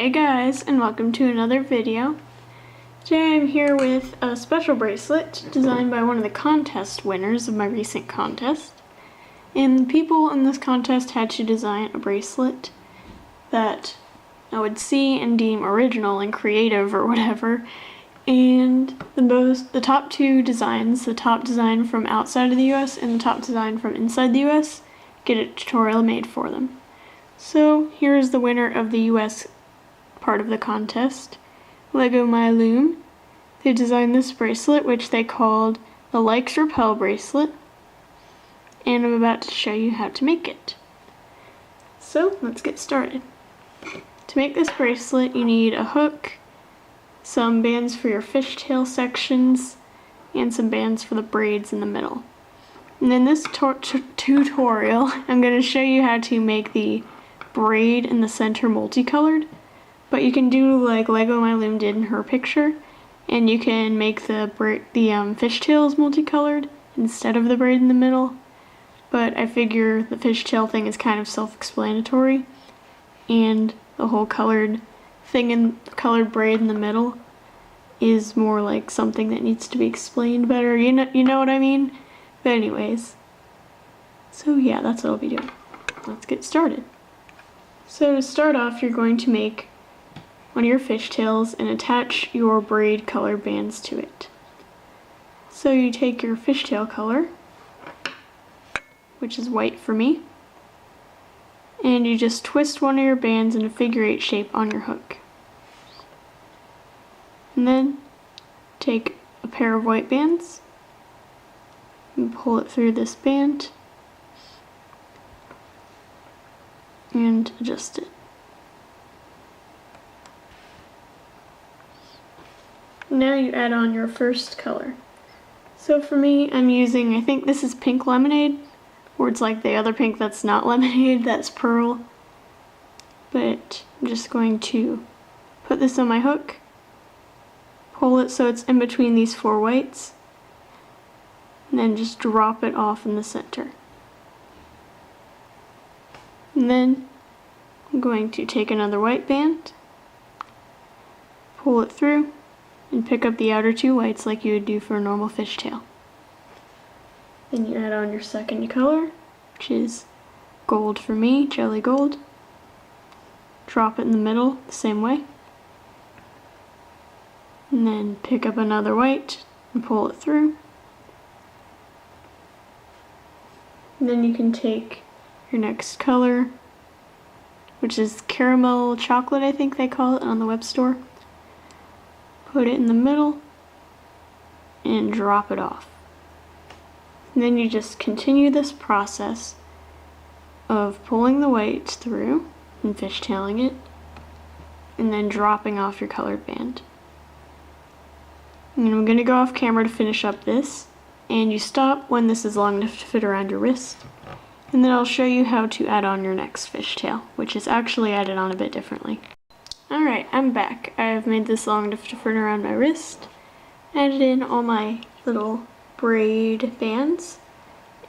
Hey guys, and welcome to another video. Today I'm here with a special bracelet designed by one of the contest winners of my recent contest. And the people in this contest had to design a bracelet that I would see and deem original and creative or whatever. And the top two designs, the top design from outside of the US and the top design from inside the US, get a tutorial made for them. So here's the winner of the US part of the contest, Cra-Z-Loom. They designed this bracelet, which they called the Repel bracelet, and I'm about to show you how to make it. So let's get started. To make this bracelet, you need a hook, some bands for your fishtail sections, and some bands for the braids in the middle. And in this tutorial, I'm going to show you how to make the braid in the center multicolored. But you can do like Cra-Z-Loom did in her picture, and you can make the fishtails multicolored instead of the braid in the middle. But I figure the fishtail thing is kind of self-explanatory, and the whole colored thing in colored braid in the middle is more like something that needs to be explained better. You know what I mean? But anyways, so yeah, that's what I'll be doing. Let's get started. So to start off, you're going to make one of your fishtails and attach your braid color bands to it. So you take your fishtail color, which is white for me, and you just twist one of your bands in a figure-8 shape on your hook. And then take a pair of white bands and pull it through this band and adjust it. Now you add on your first color. So for me, I'm using, I think this is pink lemonade, or it's like the other pink that's not lemonade, that's pearl. But I'm just going to put this on my hook, pull it so it's in between these four whites, and then just drop it off in the center. And then I'm going to take another white band, pull it through, and pick up the outer two whites like you would do for a normal fishtail. Then you add on your second color, which is gold for me, jelly gold. Drop it in the middle the same way. And then pick up another white and pull it through. And then you can take your next color, which is caramel chocolate, I think they call it on the web store. Put it in the middle and drop it off. And then you just continue this process of pulling the whites through and fishtailing it, and then dropping off your colored band. And I'm going to go off camera to finish up this, and you stop when this is long enough to fit around your wrist. And then I'll show you how to add on your next fishtail, which is actually added on a bit differently. Alright, I'm back. I've made this long enough to fit around my wrist, added in all my little braid bands,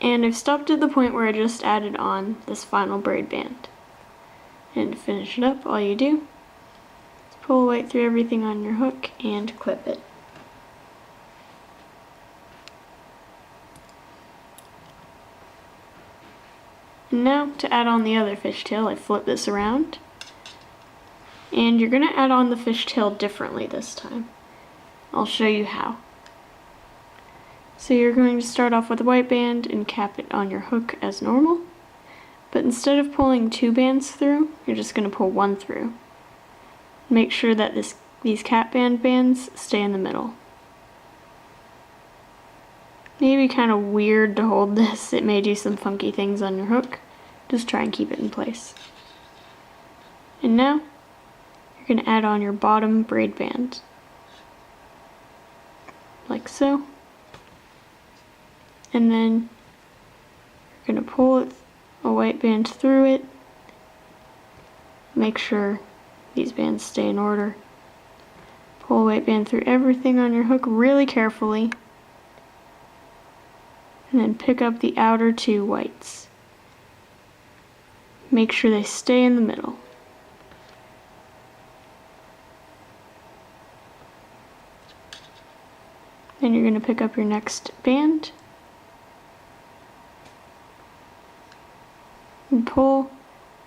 and I've stopped at the point where I just added on this final braid band. And to finish it up, all you do is pull right through everything on your hook and clip it. And now to add on the other fishtail, I flip this around. And you're going to add on the fishtail differently this time. I'll show you how. So you're going to start off with a white band and cap it on your hook as normal. But instead of pulling two bands through, you're just going to pull one through. Make sure that these cap bands stay in the middle. Maybe kind of weird to hold this. It may do some funky things on your hook. Just try and keep it in place. And now, you're going to add on your bottom braid band, like so, and then you're going to pull a white band through it. Make sure these bands stay in order. Pull a white band through everything on your hook really carefully, and then pick up the outer two whites. Make sure they stay in the middle. Then you're going to pick up your next band and pull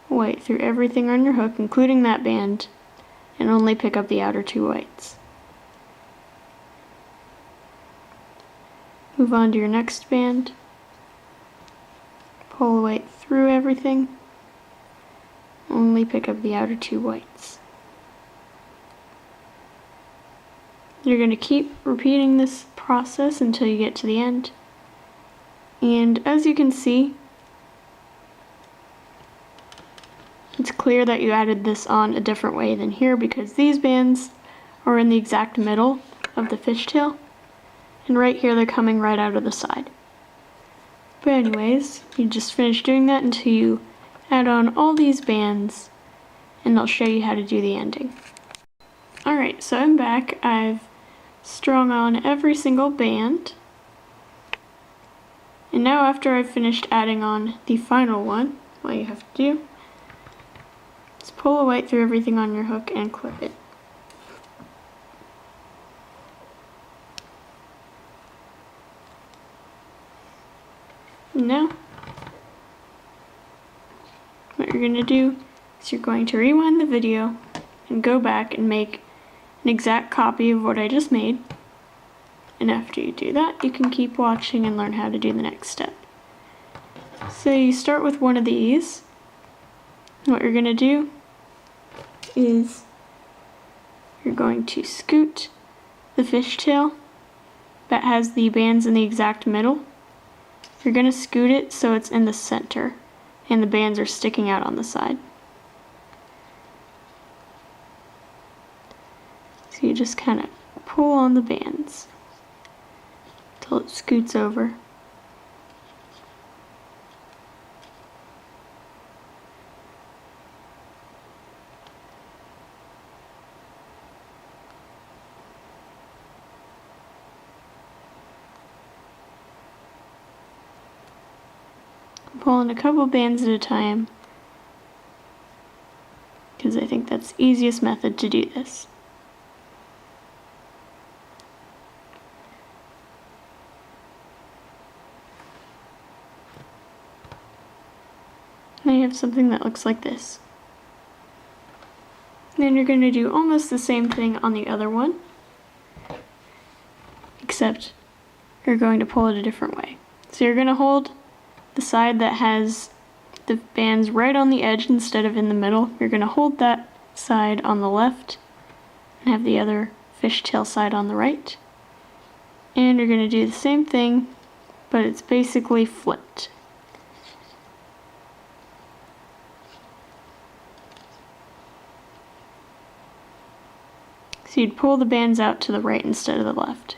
white through everything on your hook, including that band, and only pick up the outer 2 whites. Move on to your next band, pull white through everything, only pick up the outer 2 whites. You're going to keep repeating this process until you get to the end. And as you can see, it's clear that you added this on a different way than here because these bands are in the exact middle of the fishtail, and right here they're coming right out of the side. But anyways, you just finish doing that until you add on all these bands, and I'll show you how to do the ending. Alright, so I'm back. I've strung on every single band, and now after I've finished adding on the final one, all you have to do is pull a white through everything on your hook and clip it. Now, what you're going to do is you're going to rewind the video and go back and make an exact copy of what I just made. And after you do that, you can keep watching and learn how to do the next step. So you start with one of these. What you're going to do is you're going to scoot the fishtail that has the bands in the exact middle. You're going to scoot it so it's in the center and the bands are sticking out on the side. So you just kind of pull on the bands until it scoots over. Pull in a couple bands at a time because I think that's the easiest method to do this. Now you have something that looks like this. Then you're going to do almost the same thing on the other one, except you're going to pull it a different way. So you're going to hold the side that has the bands right on the edge instead of in the middle. You're going to hold that side on the left and have the other fishtail side on the right. And you're going to do the same thing, but it's basically flipped. So you'd pull the bands out to the right instead of the left.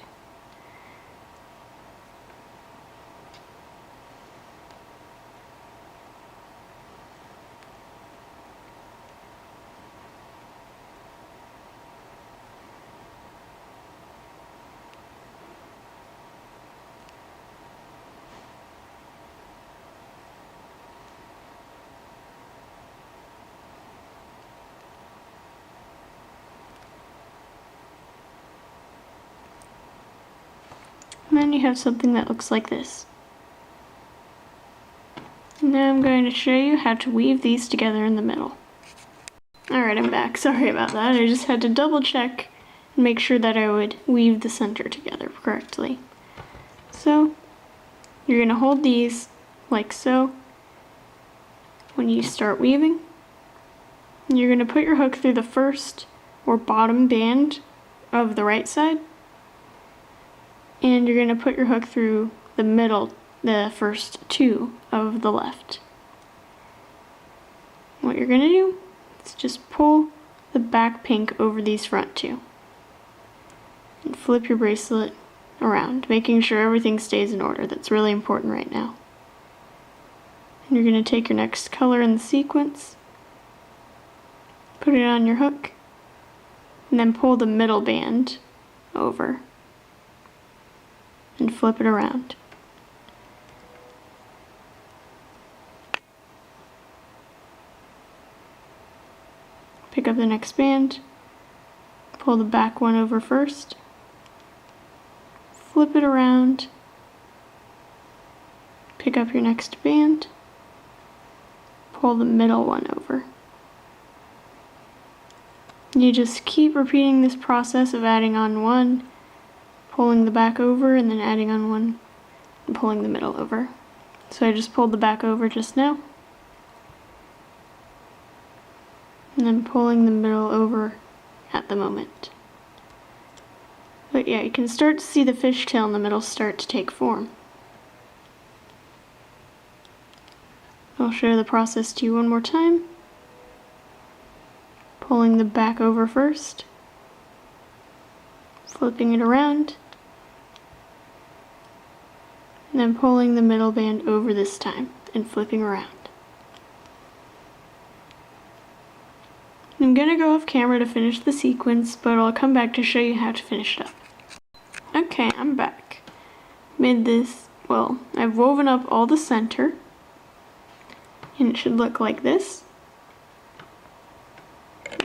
And then you have something that looks like this. Now I'm going to show you how to weave these together in the middle. Alright, I'm back. Sorry about that. I just had to double check and make sure that I would weave the center together correctly. So, you're going to hold these like so when you start weaving. You're going to put your hook through the first or bottom band of the right side. And you're going to put your hook through the middle, the first 2 of the left. What you're going to do is just pull the back pink over these front 2. And flip your bracelet around, making sure everything stays in order. That's really important right now. And you're going to take your next color in the sequence, put it on your hook, and then pull the middle band over and flip it around. Pick up the next band, pull the back one over first, flip it around, pick up your next band, pull the middle one over. You just keep repeating this process of adding on one, pulling the back over, and then adding on one, and pulling the middle over. So I just pulled the back over just now, and then pulling the middle over at the moment. But yeah, you can start to see the fishtail in the middle start to take form. I'll show the process to you one more time. Pulling the back over first, flipping it around, and then pulling the middle band over this time and flipping around. I'm going to go off camera to finish the sequence, but I'll come back to show you how to finish it up. Okay, I'm back. Made this, well, I've woven up all the center, and it should look like this.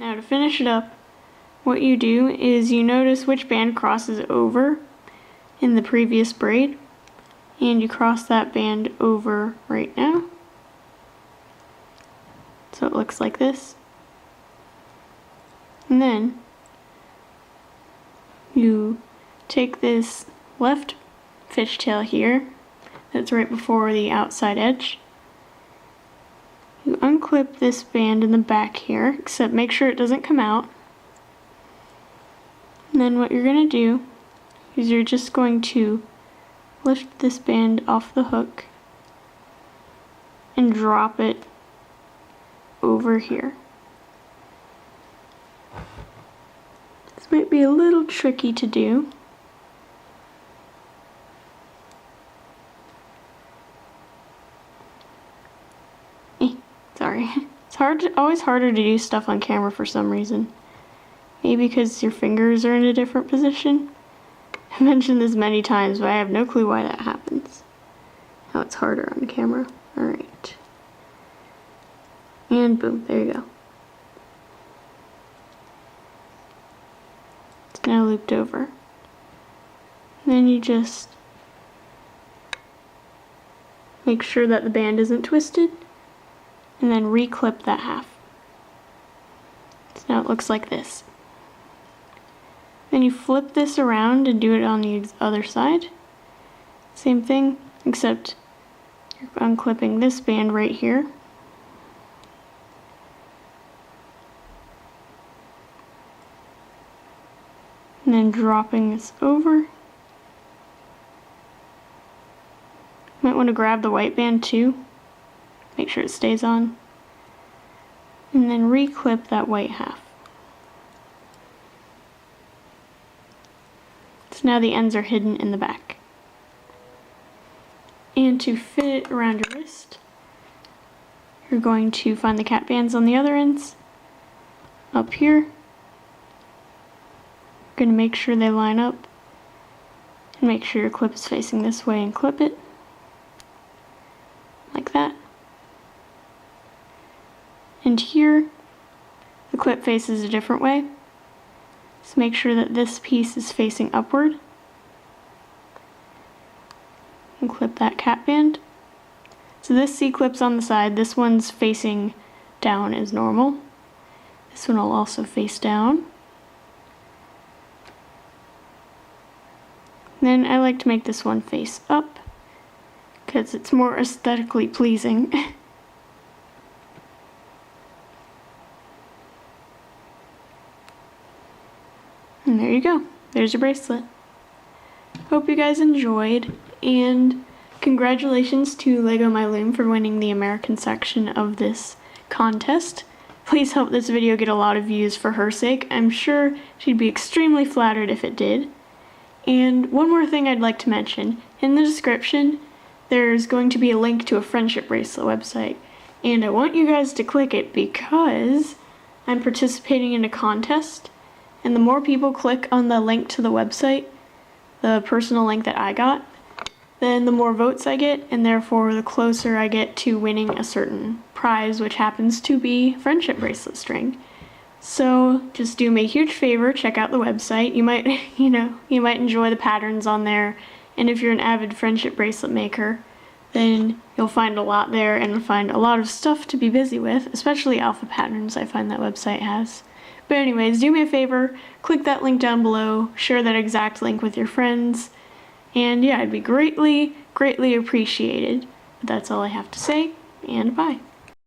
Now to finish it up, what you do is you notice which band crosses over in the previous braid, and you cross that band over right now. So it looks like this. And then you take this left fishtail here, that's right before the outside edge. You unclip this band in the back here, except make sure it doesn't come out. And then what you're going to do is you're just going to lift this band off the hook and drop it over here. This might be a little tricky to do. Sorry. It's always harder to do stuff on camera for some reason. Maybe because your fingers are in a different position. I've mentioned this many times, but I have no clue why that happens. How it's harder on camera. Alright. And boom, there you go. It's now looped over. Then you just make sure that the band isn't twisted, and then reclip that half. So now it looks like this. Then you flip this around and do it on the other side. Same thing, except you're unclipping this band right here. And then dropping this over. Might want to grab the white band too. Make sure it stays on. And then reclip that white half. So now the ends are hidden in the back. And to fit it around your wrist, you're going to find the cap bands on the other ends. Up here. You're going to make sure they line up. And make sure your clip is facing this way and clip it. Like that. And here, the clip faces a different way. So make sure that this piece is facing upward. And clip that cap band. So this C-clip's on the side, this one's facing down as normal. This one will also face down. Then I like to make this one face up, because it's more aesthetically pleasing. And there you go. There's your bracelet. Hope you guys enjoyed, and congratulations to Lego My Loom for winning the American section of this contest. Please help this video get a lot of views for her sake. I'm sure she'd be extremely flattered if it did. And one more thing I'd like to mention. In the description, there's going to be a link to a friendship bracelet website. And I want you guys to click it because I'm participating in a contest. And the more people click on the link to the website, the personal link that I got, then the more votes I get, and therefore the closer I get to winning a certain prize, which happens to be friendship bracelet string. So just do me a huge favor, check out the website. You might, you might enjoy the patterns on there. And if you're an avid friendship bracelet maker, then you'll find a lot there and find a lot of stuff to be busy with, especially alpha patterns I find that website has. But anyways, do me a favor, click that link down below, share that exact link with your friends, and yeah, I'd be greatly, greatly appreciated. But that's all I have to say, and bye.